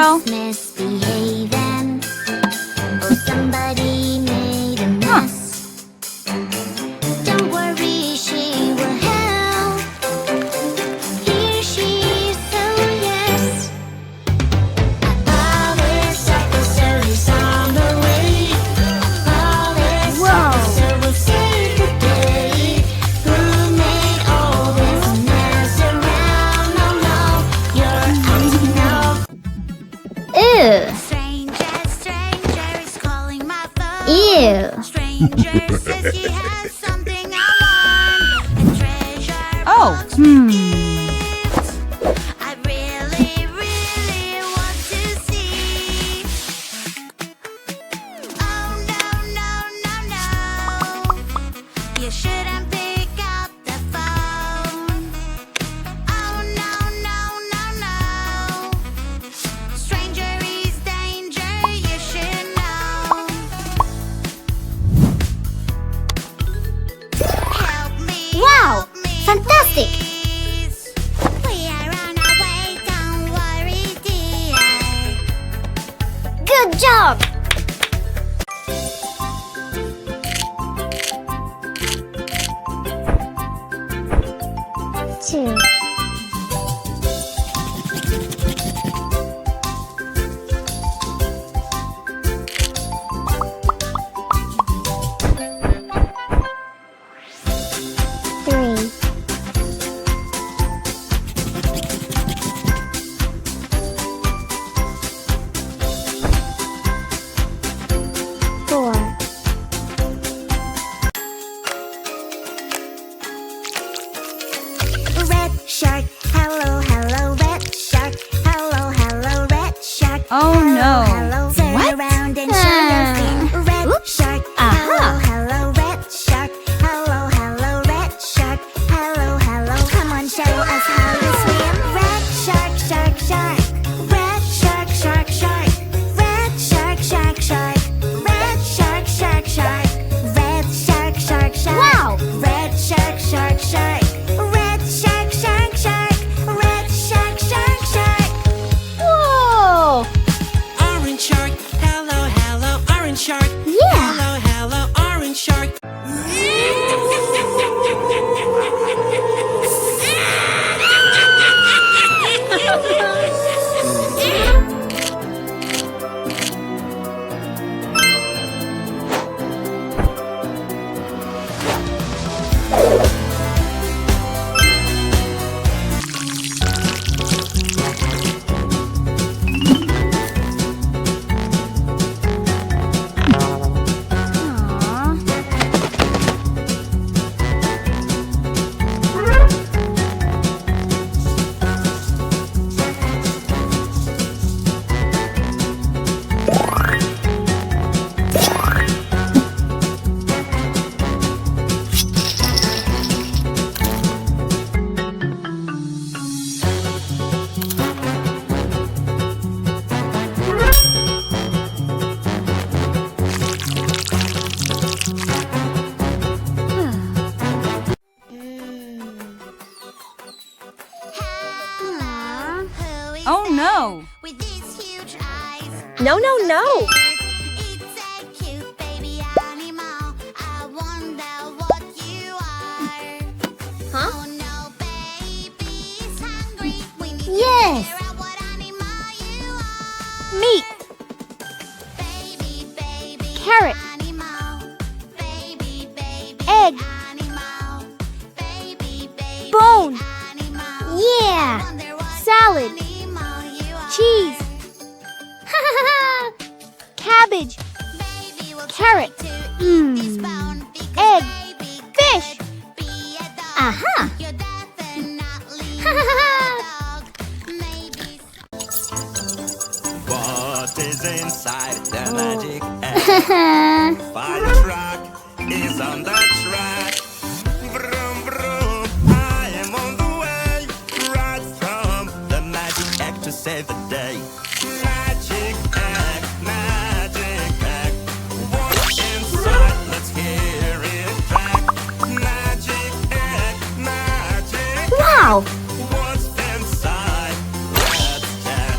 go. Misbehaving. Oh, somebody made a mess. Don't worry, she will help. Here she is, so yes. A police officer is on the way. A police officer will save the day. Who made all this mess around? Oh no, you're acting up. Ew. Stranger is calling my phone. Ew. Stranger says he has something I want. A treasure box with Hmm. gifts. I really, really want to see. Oh no, no, no, no. You shouldn't pick up the phone. Oh no, no, no, no. Stranger is danger, you should know. Help me, Wow, help me, fantastic. please. We are on our way, don't worry, dear. Good job. Two. Three. Four. Red shark, hello, hello, red shark. Hello, hello, red shark. Oh, Hello, no. hello, turn What? around and show your fin. Red Oops. shark, Aha. hello, hello, red shark. Hello, hello, red shark. Hello, hello, come on, show us how you swim. Red shark, shark, shark. Red shark, shark, shark. Red shark, shark, shark. Red shark, shark, shark. Red shark, shark, shark. Wow. Red shark, shark, shark. Red shark, shark, shark. Red shark, shark, shark. Whoa. Orange shark, hello, hello, orange shark. Yeah. Hello, hello, orange shark. Oh no. With these huge eyes. No, no, no. It's a cute baby animal. I wonder what you are. Huh? Oh no, baby's hungry. We need Yes. to figure out what animal you are. Meat. Baby, baby Carrot. animal. Baby, baby Egg. animal. Baby, baby Bone. animal. Yeah. Wonder what Salad. animal you are. Cheese. Cabbage. Baby will Carrot. try to eat this Mm. bone because Egg. baby Fish. could be a dog. Aha. You're definitely not a dog. Maybe What is inside the magic egg? Fire truck is on the track. Vroom, vroom, I am on the way. Right from the magic egg to save the day. Magic egg, magic egg. What's inside? Let's hear it crack. Magic egg, magic. Wow. What's inside? Let's check.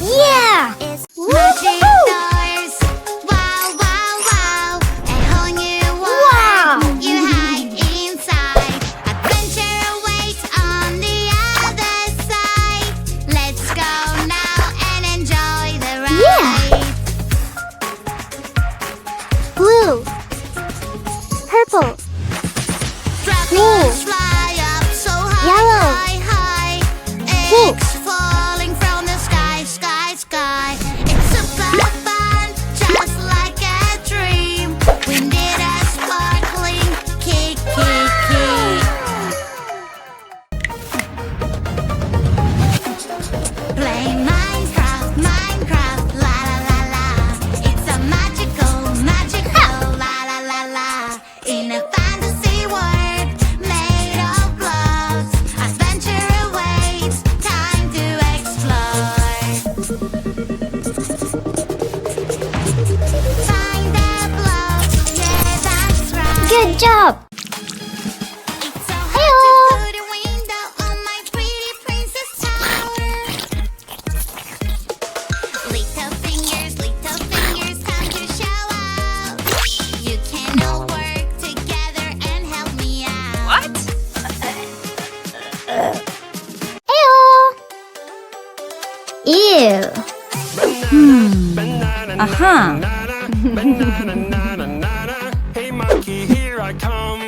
Yeah. job! Little fingers, time to show up. You can all work together and help me out. What? Ew! Banana, hey monkey, here I come.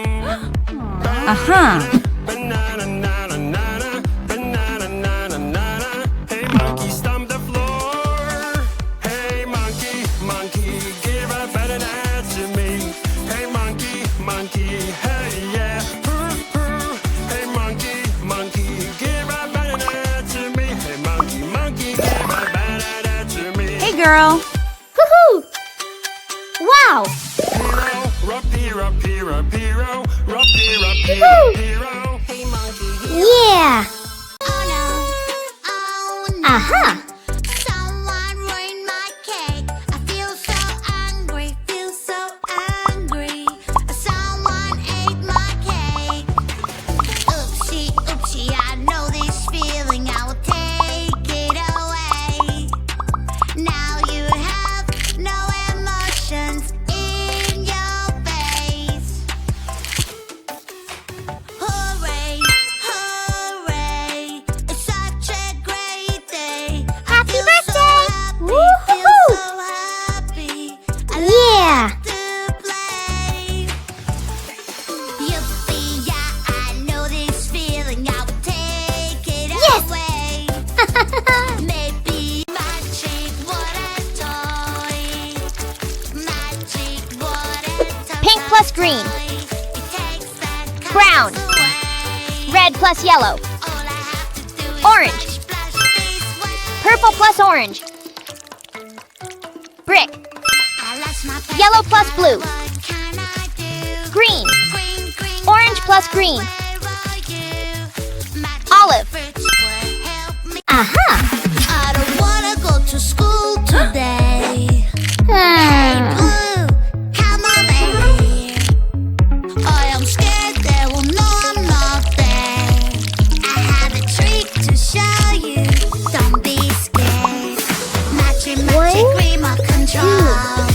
Banana, hey monkey, stomp the floor. Hey monkey, give a banana to me. Hey monkey, hey yeah. Hey monkey, give a banana to me. Hey monkey, give a banana to me. Hey, girl. Woohoo! Wow! Hero. Hey monkey, Yeah! oh no, oh no. Aha! Someone ruined my cake. I feel so angry, Someone ate my cake. Oopsie, I know this feeling. I will take it away. Now you have no emotions in your face. Hooray, it's such a great day. Happy I feel birthday! so happy, Woohoo! feel so happy. I Yeah! love to play. Yippee, yeah, I know this feeling. I will take it Yes! away. Maybe magic water toy. Magic water toy. Pink plus green. It takes the Brown. colors away. Red plus yellow. All I have to do is Orange. splash this way. Purple plus orange. Brick. I lost my paper Yellow plus blue. What can I do? Green. Green, Orange plus green. where are you? Magic Olive. fruits will help me. Aha! I don't wanna go to school today. Hmm. Blue, come over here. I am scared they will know I'm not there. I have a trick to show you. Don't be scared. Magic One, remote control.